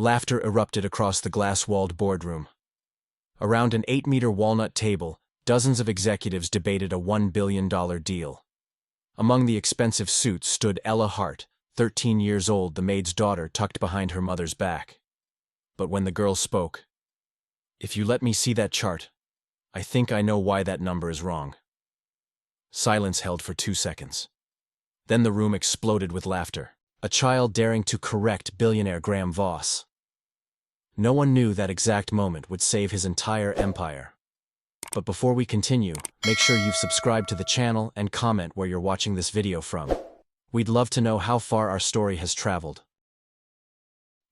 Laughter erupted across the glass-walled boardroom. Around an 8-meter walnut table, dozens of executives debated a $1 billion deal. Among the expensive suits stood Ella Hart, 13 years old, the maid's daughter, tucked behind her mother's back. But when the girl spoke, "If you let me see that chart, I think I know why that number is wrong." Silence held for 2 seconds. Then the room exploded with laughter, a child daring to correct billionaire Graham Voss. No one knew that exact moment would save his entire empire. But before we continue, make sure you've subscribed to the channel and comment where you're watching this video from. We'd love to know how far our story has traveled.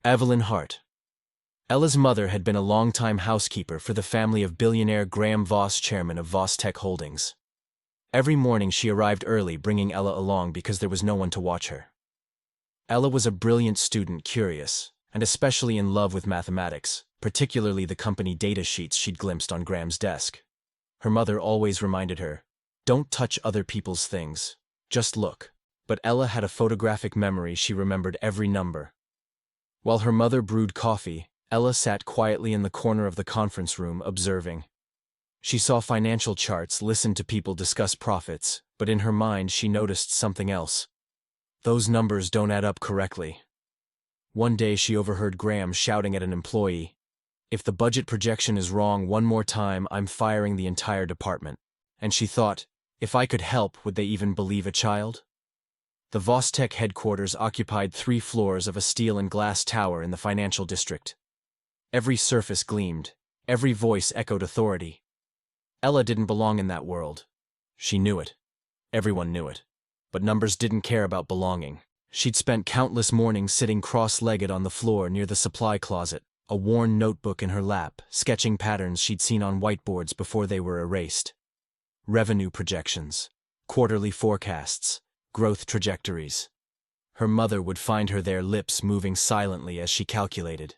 Evelyn Hart. Ella's mother had been a longtime housekeeper for the family of billionaire Graham Voss, chairman of Voss Tech Holdings. Every morning she arrived early, bringing Ella along because there was no one to watch her. Ella was a brilliant student, curious, and especially in love with mathematics, particularly the company data sheets she'd glimpsed on Graham's desk. Her mother always reminded her, "Don't touch other people's things, just look." But Ella had a photographic memory. She remembered every number. While her mother brewed coffee, Ella sat quietly in the corner of the conference room, observing. She saw financial charts, listened to people discuss profits, but in her mind she noticed something else. Those numbers don't add up correctly. One day she overheard Graham shouting at an employee, "If the budget projection is wrong one more time, I'm firing the entire department." And she thought, if I could help, would they even believe a child? The Voss Tech headquarters occupied 3 floors of a steel and glass tower in the financial district. Every surface gleamed, every voice echoed authority. Ella didn't belong in that world. She knew it. Everyone knew it. But numbers didn't care about belonging. She'd spent countless mornings sitting cross-legged on the floor near the supply closet, a worn notebook in her lap, sketching patterns she'd seen on whiteboards before they were erased. Revenue projections, quarterly forecasts, growth trajectories. Her mother would find her there, lips moving silently as she calculated.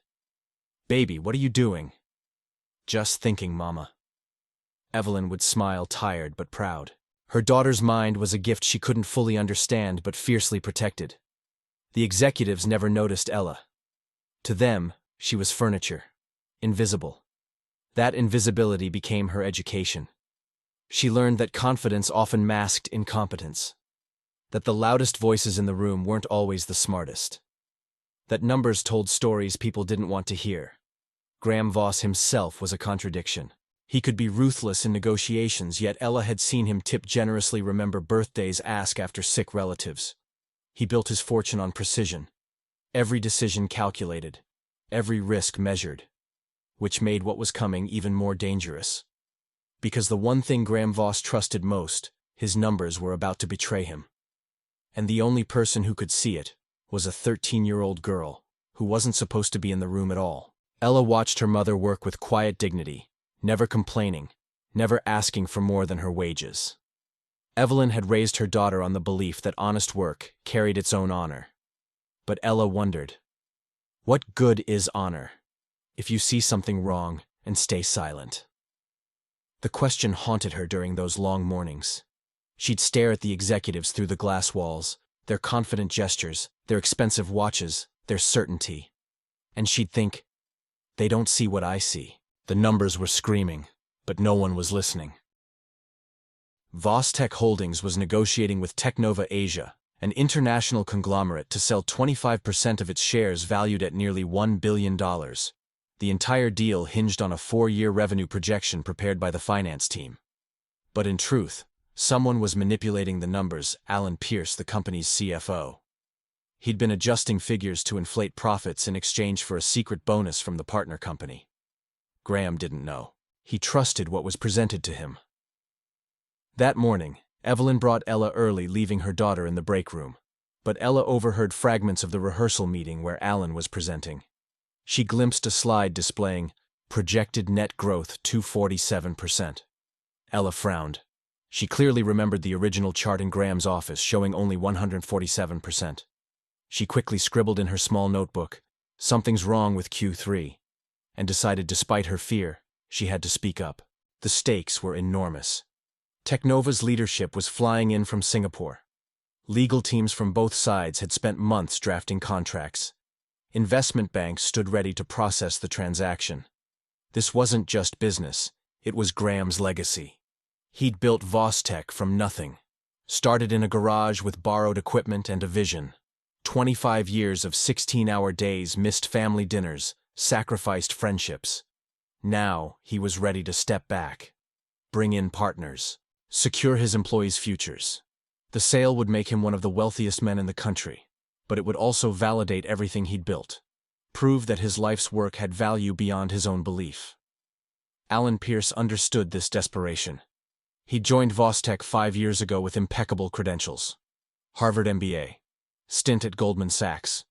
"Baby, what are you doing?" "Just thinking, Mama." Evelyn would smile, tired but proud. Her daughter's mind was a gift she couldn't fully understand but fiercely protected. The executives never noticed Ella. To them, she was furniture, invisible. That invisibility became her education. She learned that confidence often masked incompetence. That the loudest voices in the room weren't always the smartest. That numbers told stories people didn't want to hear. Graham Voss himself was a contradiction. He could be ruthless in negotiations, yet Ella had seen him tip generously, remember birthdays, ask after sick relatives. He built his fortune on precision. Every decision calculated, every risk measured, which made what was coming even more dangerous. Because the one thing Graham Voss trusted most, his numbers, were about to betray him. And the only person who could see it was a 13-year-old girl who wasn't supposed to be in the room at all. Ella watched her mother work with quiet dignity, never complaining, never asking for more than her wages. Evelyn had raised her daughter on the belief that honest work carried its own honor. But Ella wondered, what good is honor if you see something wrong and stay silent? The question haunted her during those long mornings. She'd stare at the executives through the glass walls, their confident gestures, their expensive watches, their certainty. And she'd think, they don't see what I see. The numbers were screaming, but no one was listening. Voss Tech Holdings was negotiating with Technova Asia, an international conglomerate, to sell 25% of its shares valued at nearly $1 billion. The entire deal hinged on a 4-year revenue projection prepared by the finance team. But in truth, someone was manipulating the numbers. Alan Pierce, the company's CFO. He'd been adjusting figures to inflate profits in exchange for a secret bonus from the partner company. Graham didn't know. He trusted what was presented to him. That morning, Evelyn brought Ella early, leaving her daughter in the break room. But Ella overheard fragments of the rehearsal meeting where Alan was presenting. She glimpsed a slide displaying projected net growth 247%. Ella frowned. She clearly remembered the original chart in Graham's office showing only 147%. She quickly scribbled in her small notebook, "Something's wrong with Q3," and decided, despite her fear, she had to speak up. The stakes were enormous. Technova's leadership was flying in from Singapore. Legal teams from both sides had spent months drafting contracts. Investment banks stood ready to process the transaction. This wasn't just business, it was Graham's legacy. He'd built Vostech from nothing. Started in a garage with borrowed equipment and a vision. 25 years of 16-hour days, missed family dinners, sacrificed friendships. Now, he was ready to step back, bring in partners, secure his employees' futures. The sale would make him one of the wealthiest men in the country, but it would also validate everything he'd built, prove that his life's work had value beyond his own belief. Alan Pierce understood this desperation. He joined Vostech 5 years ago with impeccable credentials. Harvard MBA, stint at Goldman Sachs,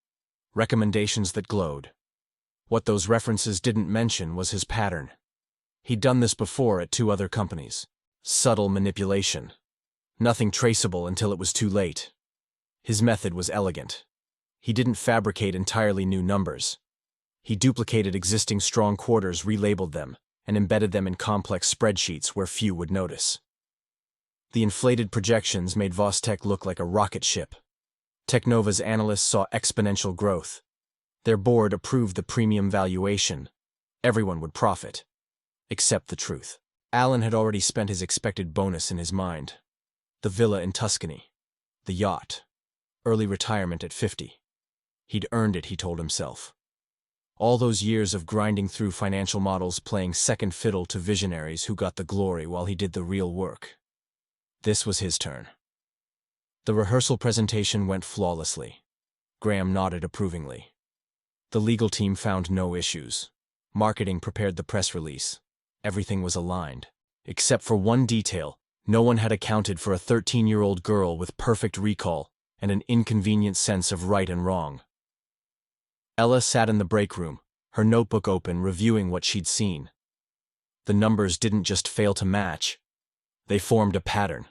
recommendations that glowed. What those references didn't mention was his pattern. He'd done this before at 2 other companies. Subtle manipulation. Nothing traceable until it was too late. His method was elegant. He didn't fabricate entirely new numbers. He duplicated existing strong quarters, relabeled them, and embedded them in complex spreadsheets where few would notice. The inflated projections made Vostech look like a rocket ship. Technova's analysts saw exponential growth. Their board approved the premium valuation. Everyone would profit. Except the truth. Alan had already spent his expected bonus in his mind. The villa in Tuscany. The yacht. Early retirement at 50. He'd earned it, he told himself. All those years of grinding through financial models, playing second fiddle to visionaries who got the glory while he did the real work. This was his turn. The rehearsal presentation went flawlessly. Graham nodded approvingly. The legal team found no issues. Marketing prepared the press release. Everything was aligned. Except for one detail, no one had accounted for a 13-year-old girl with perfect recall and an inconvenient sense of right and wrong. Ella sat in the break room, her notebook open, reviewing what she'd seen. The numbers didn't just fail to match. They formed a pattern.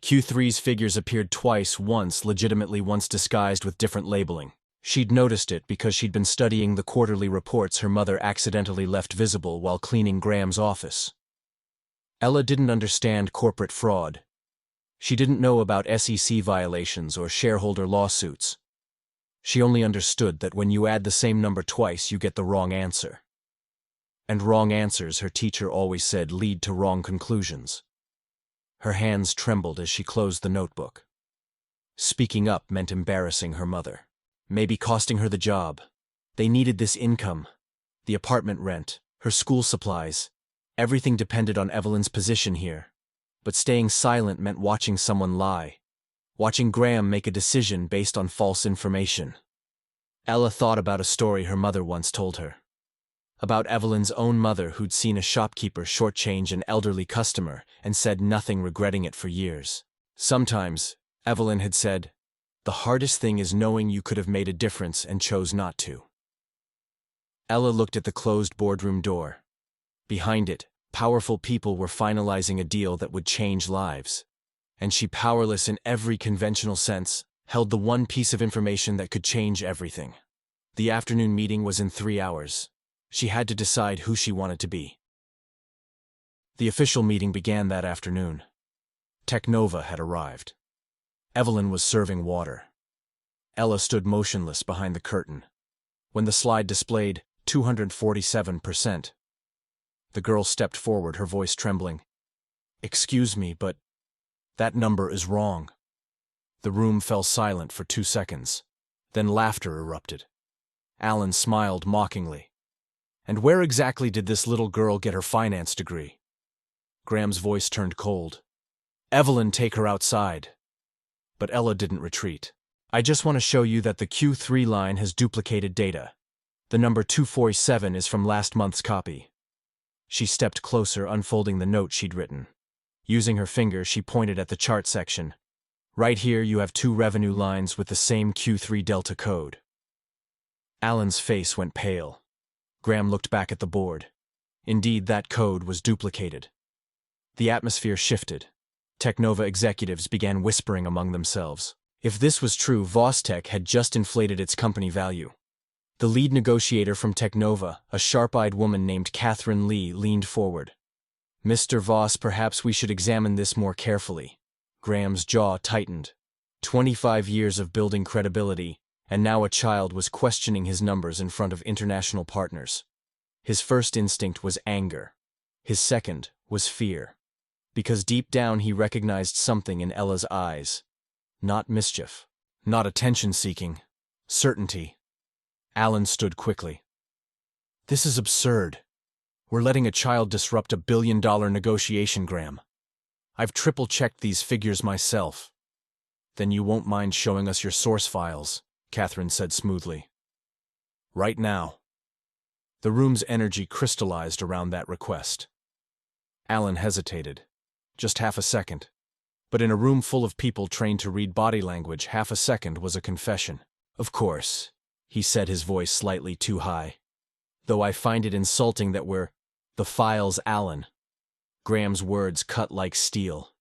Q3's figures appeared twice, once legitimately, once disguised with different labeling. She'd noticed it because she'd been studying the quarterly reports her mother accidentally left visible while cleaning Graham's office. Ella didn't understand corporate fraud. She didn't know about SEC violations or shareholder lawsuits. She only understood that when you add the same number twice, you get the wrong answer. And wrong answers, her teacher always said, lead to wrong conclusions. Her hands trembled as she closed the notebook. Speaking up meant embarrassing her mother. Maybe costing her the job. They needed this income. The apartment rent, her school supplies. Everything depended on Evelyn's position here. But staying silent meant watching someone lie. Watching Graham make a decision based on false information. Ella thought about a story her mother once told her. About Evelyn's own mother who'd seen a shopkeeper shortchange an elderly customer and said nothing, regretting it for years. Sometimes, Evelyn had said, "The hardest thing is knowing you could have made a difference and chose not to." Ella looked at the closed boardroom door. Behind it, powerful people were finalizing a deal that would change lives. And she, powerless in every conventional sense, held the one piece of information that could change everything. The afternoon meeting was in 3 hours. She had to decide who she wanted to be. The official meeting began that afternoon. Technova had arrived. Evelyn was serving water. Ella stood motionless behind the curtain. When the slide displayed 247%, the girl stepped forward, her voice trembling. "Excuse me, but that number is wrong." The room fell silent for 2 seconds. Then laughter erupted. Alan smiled mockingly. "And where exactly did this little girl get her finance degree?" Graham's voice turned cold. "Evelyn, take her outside." But Ella didn't retreat. "I just want to show you that the Q3 line has duplicated data. The number 247 is from last month's copy." She stepped closer, unfolding the note she'd written. Using her finger, she pointed at the chart section. "Right here you have 2 revenue lines with the same Q3 delta code." Alan's face went pale. Graham looked back at the board. Indeed, that code was duplicated. The atmosphere shifted. Technova executives began whispering among themselves. If this was true, Vostech had just inflated its company value. The lead negotiator from Technova, a sharp-eyed woman named Catherine Lee, leaned forward. "Mr. Voss, perhaps we should examine this more carefully." Graham's jaw tightened. 25 years of building credibility, And now a child was questioning his numbers in front of international partners. His first instinct was anger. His second was fear. Because deep down he recognized something in Ella's eyes. Not mischief. Not attention-seeking. Certainty. Alan stood quickly. This is absurd. We're letting a child disrupt $1 billion negotiation, Graham. I've triple-checked these figures myself. Then you won't mind showing us your source files, Catherine said smoothly. Right now. The room's energy crystallized around that request. Alan hesitated. Just half a second. But in a room full of people trained to read body language, half a second was a confession. Of course, he said, his voice slightly too high. Though I find it insulting that we're the files, Alan. Graham's words cut like steel.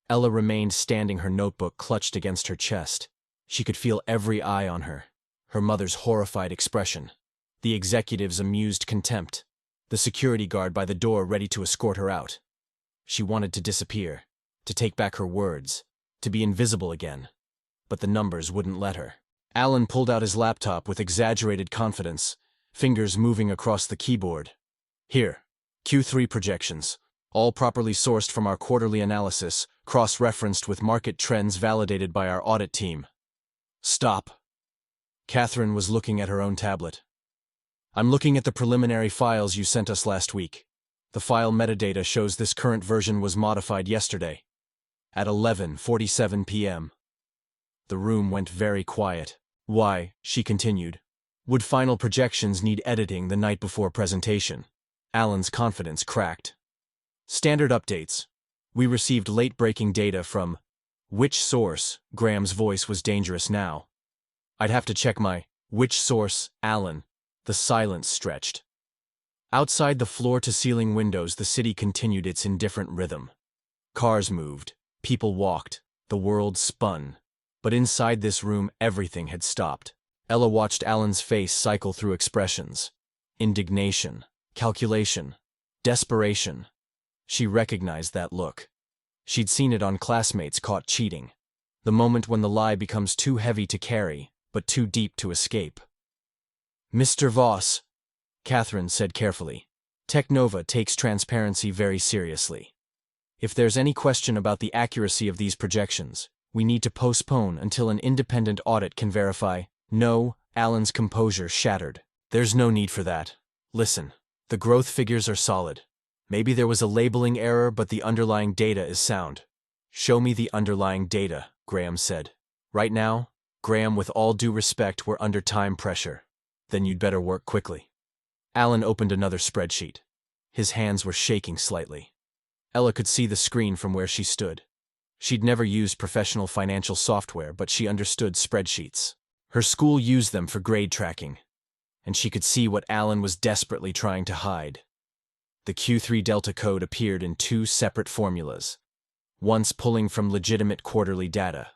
Ella remained standing, her notebook clutched against her chest. She could feel every eye on her. Her mother's horrified expression. The executive's amused contempt. The security guard by the door ready to escort her out. She wanted to disappear, to take back her words, to be invisible again. But the numbers wouldn't let her. Alan pulled out his laptop with exaggerated confidence, fingers moving across the keyboard. Here, Q3 projections, all properly sourced from our quarterly analysis, cross-referenced with market trends validated by our audit team. Stop. Catherine was looking at her own tablet. I'm looking at the preliminary files you sent us last week. The file metadata shows this current version was modified yesterday, at 11:47 p.m. The room went very quiet. Why, she continued, would final projections need editing the night before presentation? Alan's confidence cracked. Standard updates. We received late-breaking data from which source? Graham's voice was dangerous now. I'd have to check my which source, Alan. The silence stretched. Outside the floor-to-ceiling windows, the city continued its indifferent rhythm. Cars moved, people walked, the world spun. But inside this room, everything had stopped. Ella watched Alan's face cycle through expressions. Indignation, calculation, desperation. She recognized that look. She'd seen it on classmates caught cheating. The moment when the lie becomes too heavy to carry, but too deep to escape. Mr. Voss, Catherine said carefully, Technova takes transparency very seriously. If there's any question about the accuracy of these projections, we need to postpone until an independent audit can verify. No, Alan's composure shattered. There's no need for that. Listen, the growth figures are solid. Maybe there was a labeling error, but the underlying data is sound. Show me the underlying data, Graham said. Right now, Graham, with all due respect, we're under time pressure. Then you'd better work quickly. Alan opened another spreadsheet. His hands were shaking slightly. Ella could see the screen from where she stood. She'd never used professional financial software, but she understood spreadsheets. Her school used them for grade tracking. And she could see what Alan was desperately trying to hide. The Q3 delta code appeared in two separate formulas. Once pulling from legitimate quarterly data.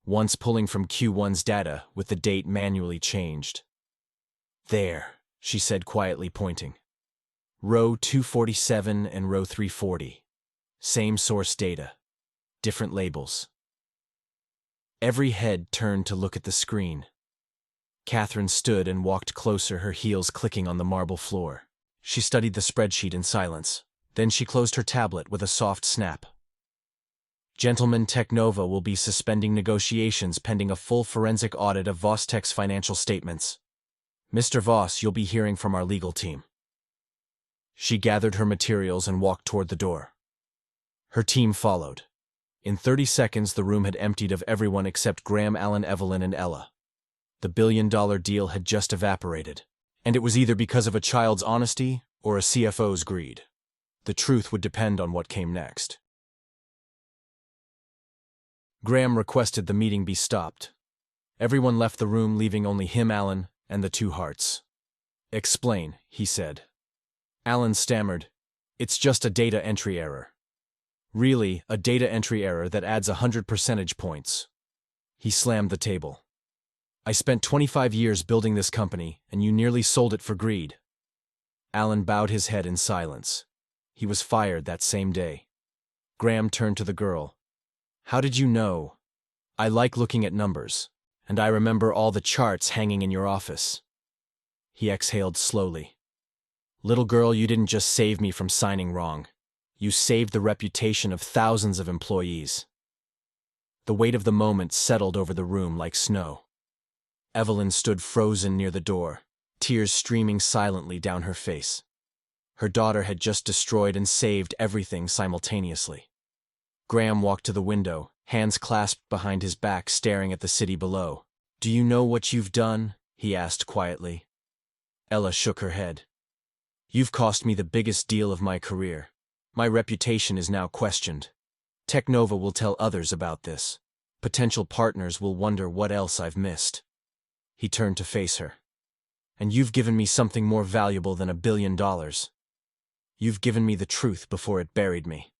Once pulling from Q1's data with the date manually changed. There, she said quietly, pointing. Row 247 and row 340. Same source data. Different labels. Every head turned to look at the screen. Catherine stood and walked closer, her heels clicking on the marble floor. She studied the spreadsheet in silence. Then she closed her tablet with a soft snap. Gentlemen, Technova will be suspending negotiations pending a full forensic audit of Vostech's financial statements. Mr. Voss, you'll be hearing from our legal team. She gathered her materials and walked toward the door. Her team followed. In 30 seconds, the room had emptied of everyone except Graham, Alan, Evelyn, and Ella. The billion-dollar deal had just evaporated. And it was either because of a child's honesty or a CFO's greed. The truth would depend on what came next. Graham requested the meeting be stopped. Everyone left the room, leaving only him, Alan, and the two hearts. Explain, he said. Alan stammered. It's just a data entry error. Really, a data entry error that adds 100 percentage points. He slammed the table. I spent 25 years building this company, and you nearly sold it for greed. Alan bowed his head in silence. He was fired that same day. Graham turned to the girl. How did you know? I like looking at numbers. And I remember all the charts hanging in your office. He exhaled slowly. Little girl, you didn't just save me from signing wrong. You saved the reputation of thousands of employees. The weight of the moment settled over the room like snow. Evelyn stood frozen near the door, tears streaming silently down her face. Her daughter had just destroyed and saved everything simultaneously. Graham walked to the window, hands clasped behind his back, staring at the city below. "Do you know what you've done?" he asked quietly. Ella shook her head. "You've cost me the biggest deal of my career. My reputation is now questioned. Technova will tell others about this. Potential partners will wonder what else I've missed." He turned to face her. "And you've given me something more valuable than $1 billion. You've given me the truth before it buried me."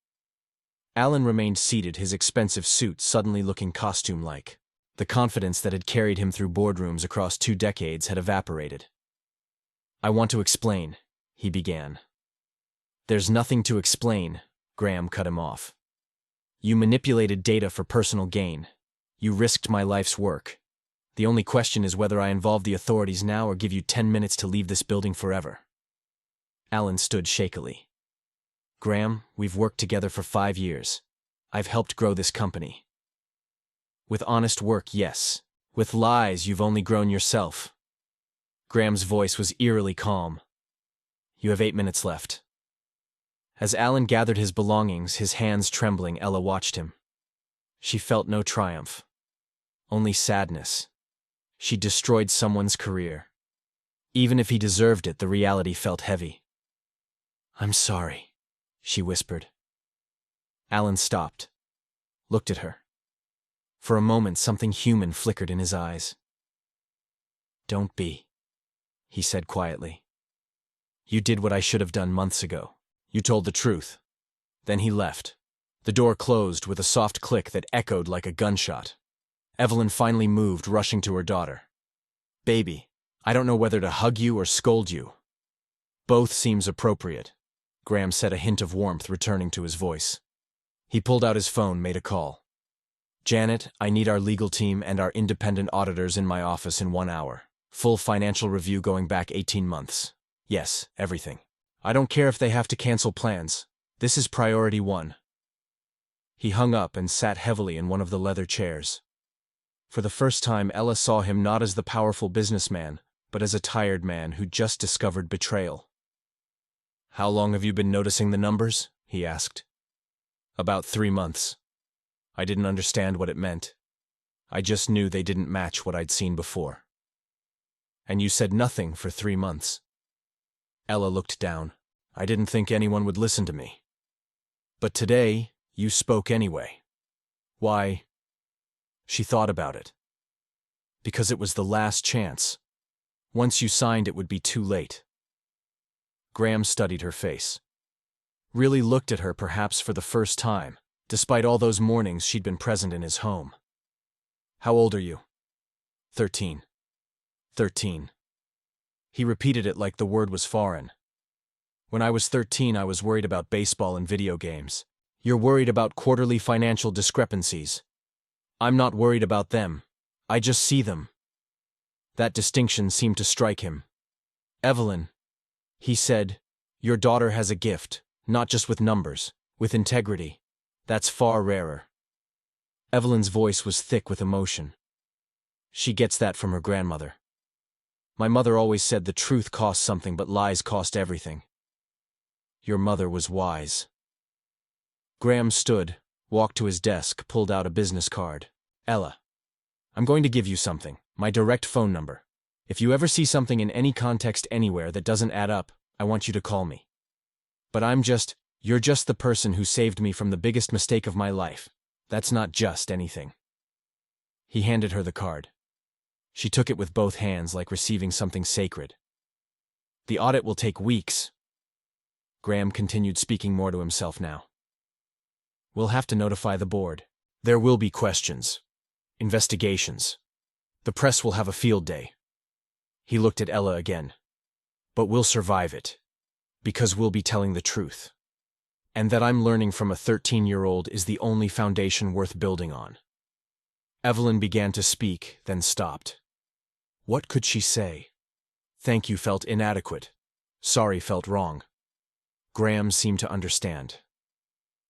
Alan remained seated, his expensive suit suddenly looking costume-like. The confidence that had carried him through boardrooms across 2 decades had evaporated. "I want to explain," he began. "There's nothing to explain," Graham cut him off. "You manipulated data for personal gain. You risked my life's work. The only question is whether I involve the authorities now or give you 10 minutes to leave this building forever." Alan stood shakily. "Graham, we've worked together for 5 years. I've helped grow this company. With honest work, yes. With lies, you've only grown yourself." Graham's voice was eerily calm. "You have 8 minutes left." As Alan gathered his belongings, his hands trembling, Ella watched him. She felt no triumph, only sadness. She destroyed someone's career. Even if he deserved it, the reality felt heavy. "I'm sorry," she whispered. Alan stopped, looked at her. For a moment, something human flickered in his eyes. "Don't be," he said quietly. "You did what I should have done months ago. You told the truth." Then he left. The door closed with a soft click that echoed like a gunshot. Evelyn finally moved, rushing to her daughter. "Baby, I don't know whether to hug you or scold you." "Both seems appropriate," Graham said, a hint of warmth returning to his voice. He pulled out his phone, made a call. "Janet, I need our legal team and our independent auditors in my office in 1 hour. Full financial review going back 18 months. Yes, everything. I don't care if they have to cancel plans. This is priority 1. He hung up and sat heavily in one of the leather chairs. For the first time, Ella saw him not as the powerful businessman, but as a tired man who just discovered betrayal. "How long have you been noticing the numbers?" he asked. "About 3 months. I didn't understand what it meant. I just knew they didn't match what I'd seen before." "And you said nothing for 3 months." Ella looked down. "I didn't think anyone would listen to me. But today, you spoke anyway. Why?" She thought about it. "Because it was the last chance. Once you signed, it would be too late." Graham studied her face. Really looked at her, perhaps for the first time, despite all those mornings she'd been present in his home. "How old are you?" 13. 13. He repeated it like the word was foreign. "When I was 13, I was worried about baseball and video games. You're worried about quarterly financial discrepancies. I'm not worried about them. I just see them." That distinction seemed to strike him. "Evelyn," he said, "your daughter has a gift, not just with numbers, with integrity. That's far rarer." Evelyn's voice was thick with emotion. "She gets that from her grandmother. My mother always said the truth costs something, but lies cost everything. Your mother was wise." Graham stood, walked to his desk, pulled out a business card. "Ella, I'm going to give you something, my direct phone number. If you ever see something in any context anywhere that doesn't add up, I want you to call me. But you're just the person who saved me from the biggest mistake of my life. That's not just anything." He handed her the card. She took it with both hands like receiving something sacred. "The audit will take weeks." Graham continued, speaking more to himself now. "We'll have to notify the board. There will be questions. Investigations. The press will have a field day." He looked at Ella again. "But we'll survive it. Because we'll be telling the truth. And that I'm learning from a 13-year-old is the only foundation worth building on." Evelyn began to speak, then stopped. What could she say? Thank you felt inadequate. Sorry felt wrong. Graham seemed to understand.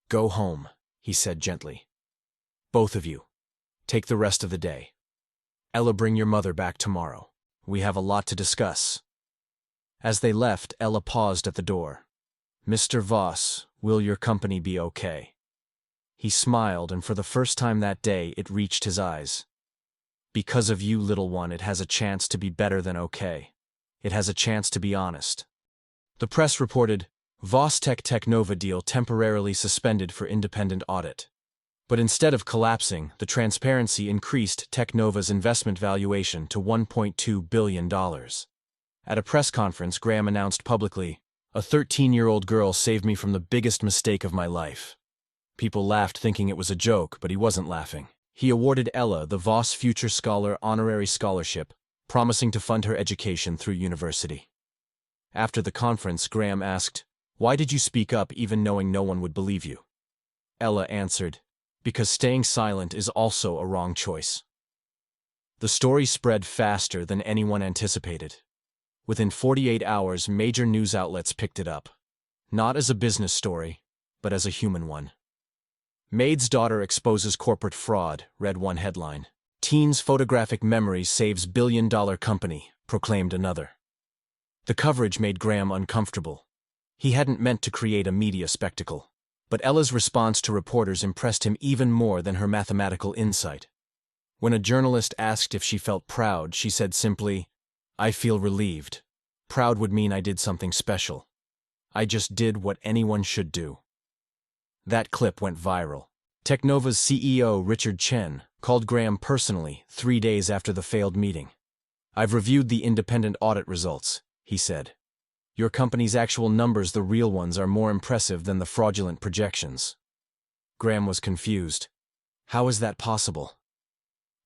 Go home, he said gently. Both of you. Take the rest of the day. Ella, bring your mother back tomorrow. We have a lot to discuss. As they left, Ella paused at the door. Mr. Voss, will your company be okay? He smiled, and for the first time that day, it reached his eyes. Because of you, little one, it has a chance to be better than okay. It has a chance to be honest. The press reported, Voss Technova deal temporarily suspended for independent audit. But instead of collapsing, the transparency increased Technova's investment valuation to $1.2 billion. At a press conference, Graham announced publicly, a 13-year-old girl saved me from the biggest mistake of my life. People laughed thinking it was a joke, but he wasn't laughing. He awarded Ella the Voss Future Scholar Honorary Scholarship, promising to fund her education through university. After the conference, Graham asked, why did you speak up even knowing no one would believe you? Ella answered, because staying silent is also a wrong choice. The story spread faster than anyone anticipated. Within 48 hours, major news outlets picked it up. Not as a business story, but as a human one. Maid's daughter exposes corporate fraud, read one headline. Teen's photographic memory saves billion-dollar company, proclaimed another. The coverage made Graham uncomfortable. He hadn't meant to create a media spectacle. But Ella's response to reporters impressed him even more than her mathematical insight. When a journalist asked if she felt proud, she said simply, I feel relieved. Proud would mean I did something special. I just did what anyone should do. That clip went viral. Technova's CEO, Richard Chen, called Graham personally 3 days after the failed meeting. I've reviewed the independent audit results, he said. Your company's actual numbers, the real ones, are more impressive than the fraudulent projections. Graham was confused. How is that possible?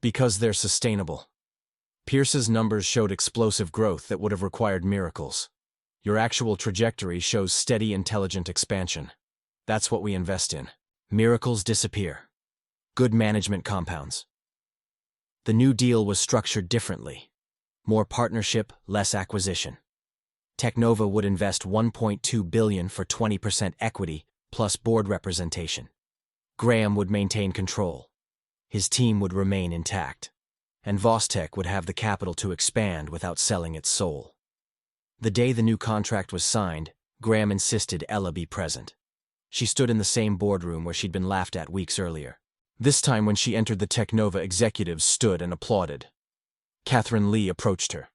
Because they're sustainable. Pierce's numbers showed explosive growth that would have required miracles. Your actual trajectory shows steady, intelligent expansion. That's what we invest in. Miracles disappear. Good management compounds. The new deal was structured differently. More partnership, less acquisition. Technova would invest $1.2 billion for 20% equity plus board representation. Graham would maintain control. His team would remain intact. And Vostech would have the capital to expand without selling its soul. The day the new contract was signed, Graham insisted Ella be present. She stood in the same boardroom where she'd been laughed at weeks earlier. This time when she entered, the Technova executives stood and applauded. Catherine Lee approached her.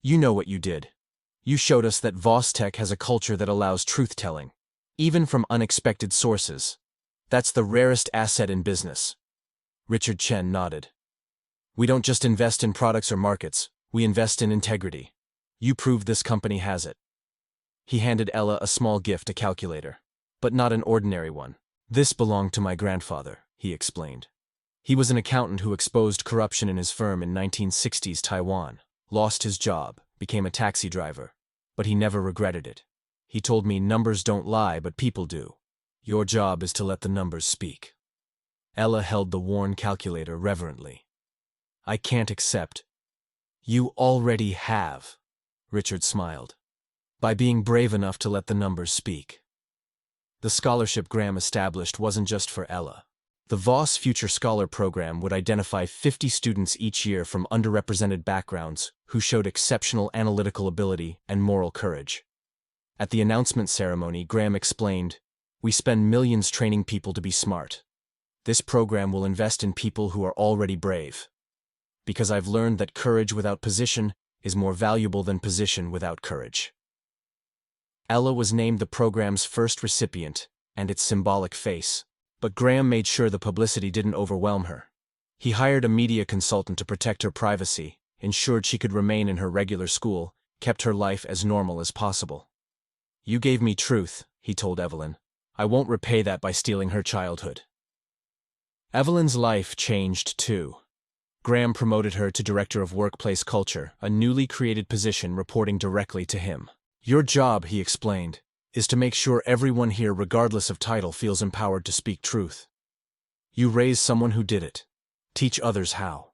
You know what you did. You showed us that Vostech has a culture that allows truth-telling, even from unexpected sources. That's the rarest asset in business. Richard Chen nodded. We don't just invest in products or markets, we invest in integrity. You proved this company has it. He handed Ella a small gift, a calculator. But not an ordinary one. This belonged to my grandfather, he explained. He was an accountant who exposed corruption in his firm in 1960s Taiwan, lost his job, became a taxi driver. But he never regretted it. He told me numbers don't lie, but people do. Your job is to let the numbers speak. Ella held the worn calculator reverently. I can't accept. You already have, Richard smiled. By being brave enough to let the numbers speak. The scholarship Graham established wasn't just for Ella. The Voss Future Scholar Program would identify 50 students each year from underrepresented backgrounds who showed exceptional analytical ability and moral courage. At the announcement ceremony, Graham explained, we spend millions training people to be smart. This program will invest in people who are already brave. Because I've learned that courage without position is more valuable than position without courage. Ella was named the program's first recipient and its symbolic face. But Graham made sure the publicity didn't overwhelm her. He hired a media consultant to protect her privacy, ensured she could remain in her regular school, kept her life as normal as possible. You gave me truth, he told Evelyn. I won't repay that by stealing her childhood. Evelyn's life changed too. Graham promoted her to Director of Workplace Culture, a newly created position reporting directly to him. Your job, he explained, is to make sure everyone here, regardless of title, feels empowered to speak truth. You raised someone who did it. Teach others how.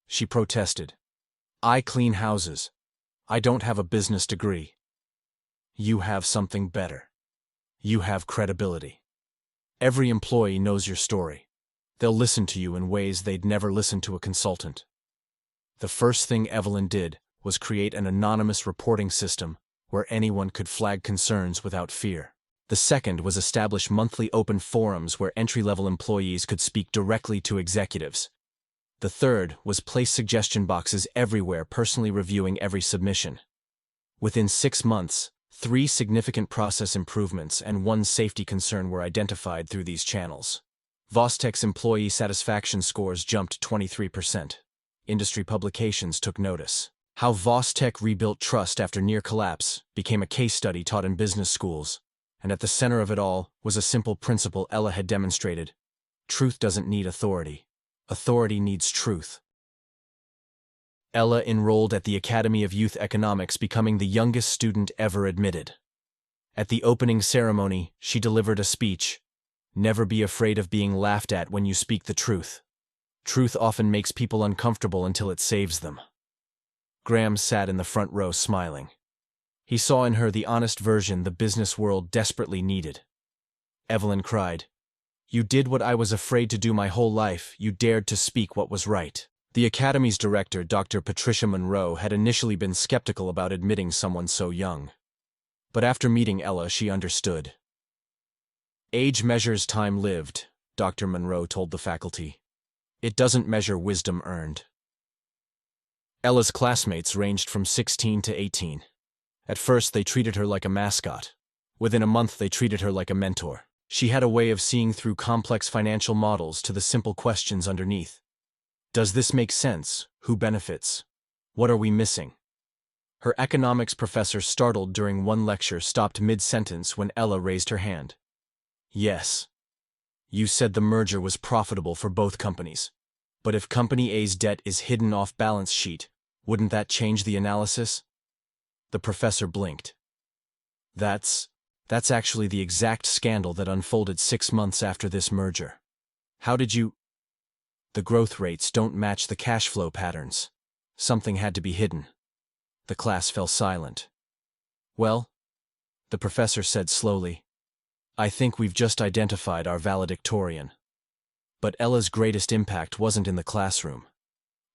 She protested. I clean houses. I don't have a business degree. You have something better. You have credibility. Every employee knows your story. They'll listen to you in ways they'd never listen to a consultant. The first thing Evelyn did was create an anonymous reporting system where anyone could flag concerns without fear. The second was establish monthly open forums where entry-level employees could speak directly to executives. The third was place suggestion boxes everywhere, personally reviewing every submission. Within 6 months, 3 significant process improvements and 1 safety concern were identified through these channels. Vostech's employee satisfaction scores jumped 23%. Industry publications took notice. How Vostech rebuilt trust after near collapse became a case study taught in business schools, and at the center of it all was a simple principle Ella had demonstrated. Truth doesn't need authority. Authority needs truth. Ella enrolled at the Academy of Youth Economics, becoming the youngest student ever admitted. At the opening ceremony, she delivered a speech. Never be afraid of being laughed at when you speak the truth. Truth often makes people uncomfortable until it saves them. Graham sat in the front row smiling. He saw in her the honest version the business world desperately needed. Evelyn cried, "You did what I was afraid to do my whole life. You dared to speak what was right." The Academy's director, Dr. Patricia Monroe, had initially been skeptical about admitting someone so young. But after meeting Ella, she understood. Age measures time lived, Dr. Monroe told the faculty. It doesn't measure wisdom earned. Ella's classmates ranged from 16 to 18. At first, they treated her like a mascot. Within a month, they treated her like a mentor. She had a way of seeing through complex financial models to the simple questions underneath. Does this make sense? Who benefits? What are we missing? Her economics professor, startled during one lecture, stopped mid-sentence when Ella raised her hand. Yes. You said the merger was profitable for both companies. But if Company A's debt is hidden off balance sheet, wouldn't that change the analysis? The professor blinked. That's actually the exact scandal that unfolded 6 months after this merger. How did you... The growth rates don't match the cash flow patterns. Something had to be hidden. The class fell silent. Well, the professor said slowly, I think we've just identified our valedictorian. But Ella's greatest impact wasn't in the classroom.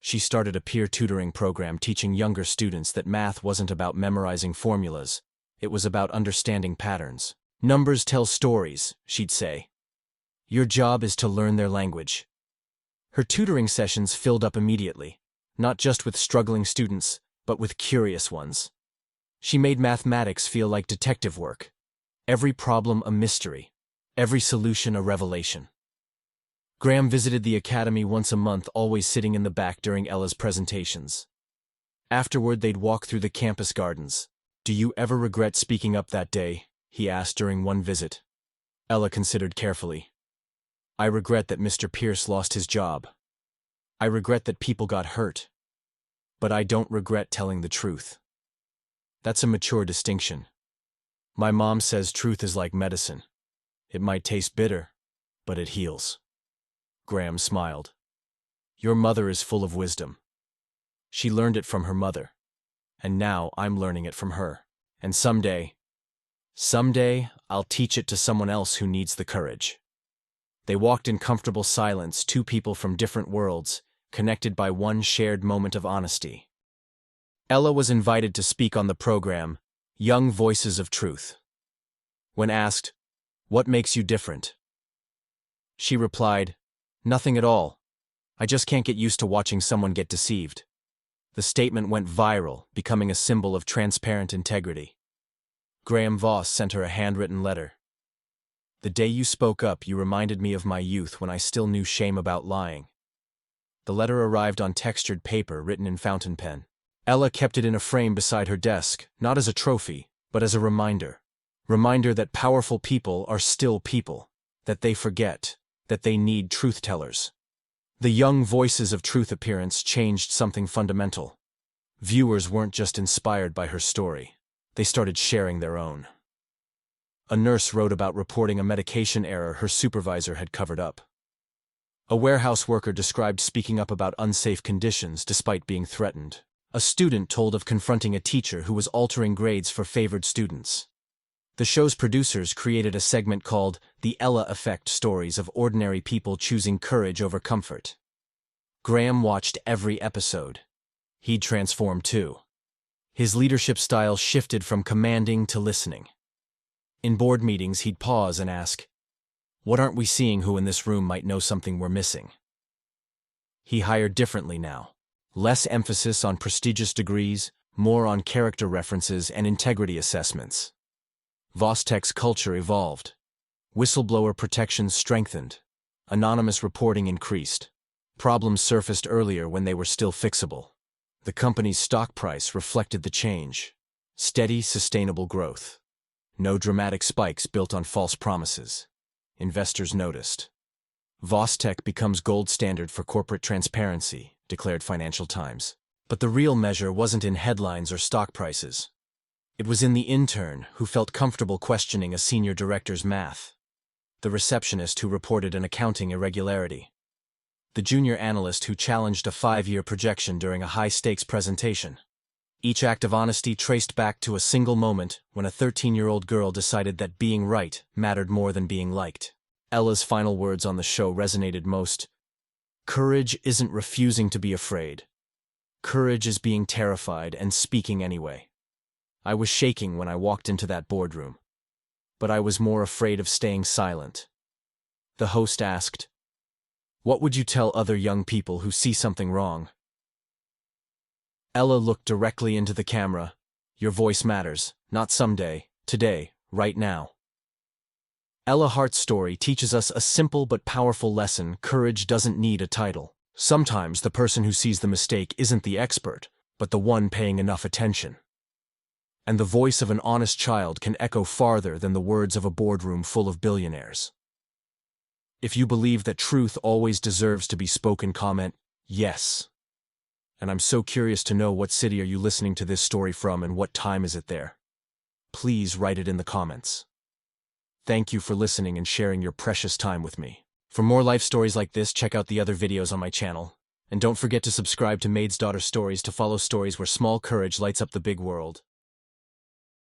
She started a peer tutoring program teaching younger students that math wasn't about memorizing formulas. It was about understanding patterns. Numbers tell stories, she'd say. Your job is to learn their language. Her tutoring sessions filled up immediately, not just with struggling students, but with curious ones. She made mathematics feel like detective work. Every problem a mystery, every solution a revelation. Graham visited the academy once a month, always sitting in the back during Ella's presentations. Afterward, they'd walk through the campus gardens. Do you ever regret speaking up that day? He asked during one visit. Ella considered carefully. I regret that Mr. Pierce lost his job. I regret that people got hurt. But I don't regret telling the truth. That's a mature distinction. My mom says truth is like medicine. It might taste bitter, but it heals. Graham smiled. Your mother is full of wisdom. She learned it from her mother. And now I'm learning it from her. And someday, I'll teach it to someone else who needs the courage. They walked in comfortable silence, 2 people from different worlds, connected by one shared moment of honesty. Ella was invited to speak on the program, Young Voices of Truth. When asked, what makes you different? She replied, nothing at all. I just can't get used to watching someone get deceived. The statement went viral, becoming a symbol of transparent integrity. Graham Voss sent her a handwritten letter. The day you spoke up, you reminded me of my youth when I still knew shame about lying. The letter arrived on textured paper written in fountain pen. Ella kept it in a frame beside her desk, not as a trophy, but as a reminder. Reminder that powerful people are still people, that they forget, that they need truth-tellers. The Young Voices of Truth appearance changed something fundamental. Viewers weren't just inspired by her story. They started sharing their own. A nurse wrote about reporting a medication error her supervisor had covered up. A warehouse worker described speaking up about unsafe conditions despite being threatened. A student told of confronting a teacher who was altering grades for favored students. The show's producers created a segment called The Ella Effect, stories of ordinary people choosing courage over comfort. Graham watched every episode. He'd transformed too. His leadership style shifted from commanding to listening. In board meetings, he'd pause and ask, "What aren't we seeing? Who in this room might know something we're missing?" He hired differently now. Less emphasis on prestigious degrees, more on character references and integrity assessments. Vostek's culture evolved. Whistleblower protections strengthened. Anonymous reporting increased. Problems surfaced earlier when they were still fixable. The company's stock price reflected the change. Steady, sustainable growth. No dramatic spikes built on false promises. Investors noticed. Vostek becomes gold standard for corporate transparency, declared Financial Times. But the real measure wasn't in headlines or stock prices. It was in the intern who felt comfortable questioning a senior director's math. The receptionist who reported an accounting irregularity. The junior analyst who challenged a 5-year projection during a high-stakes presentation. Each act of honesty traced back to a single moment when a 13-year-old girl decided that being right mattered more than being liked. Ella's final words on the show resonated most. Courage isn't refusing to be afraid. Courage is being terrified and speaking anyway. I was shaking when I walked into that boardroom. But I was more afraid of staying silent. The host asked, "What would you tell other young people who see something wrong?" Ella looked directly into the camera. "Your voice matters, not someday, today, right now." Ella Hart's story teaches us a simple but powerful lesson: courage doesn't need a title. Sometimes the person who sees the mistake isn't the expert, but the one paying enough attention. And the voice of an honest child can echo farther than the words of a boardroom full of billionaires. If you believe that truth always deserves to be spoken, comment yes. And I'm so curious to know, what city are you listening to this story from and what time is it there? Please write it in the comments. Thank you for listening and sharing your precious time with me. For more life stories like this, check out the other videos on my channel. And don't forget to subscribe to Maid's Daughter Stories to follow stories where small courage lights up the big world.